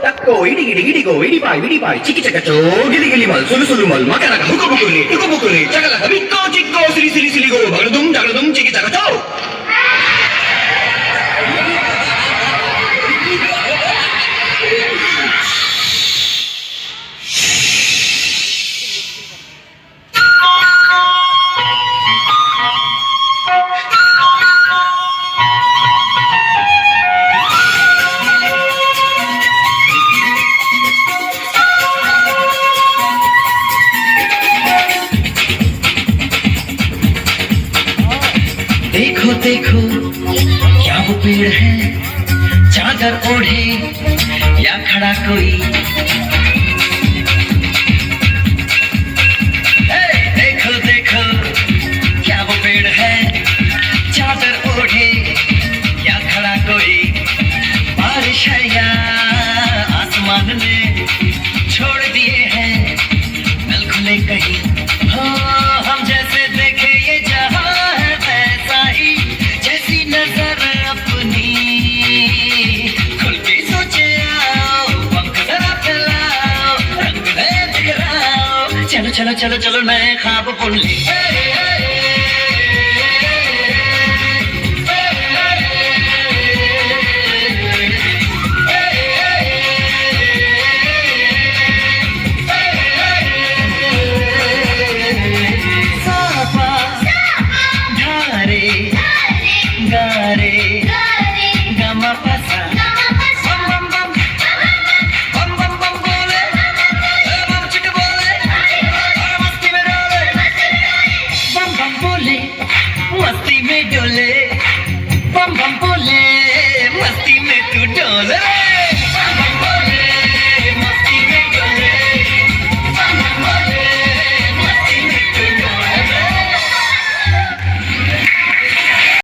టక్కో ఇడిగిడి ఇడిగో ఇడిపాయ్ విడిపాయ్ చికి చకచో గిలి గిలి మల్ సులు సులు మల్ మకరక హుకు బుకుని టుకు బుకుని చకలక బిక్కో చిక్కో సిరి సిరి సిలిగో బగడుదుం దగడుదుం చికి చకచో देखो देखो क्या वो पेड़ है चादर ओढ़े या खड़ा कोई देखो देखो क्या वो पेड़ है चादर ओढ़े या खड़ा कोई बारिश है या आसमान ने छोड़ दिए हैं नल खुले कहीं हो हम जैसे देखे ये जहां है वैसा ही जैसी नजर अपनी खुल के सोचे आओ पंख जरा फैलाओ रंग नए बिखराओ चलो चलो चलो चलो नए ख्वाब बुन ले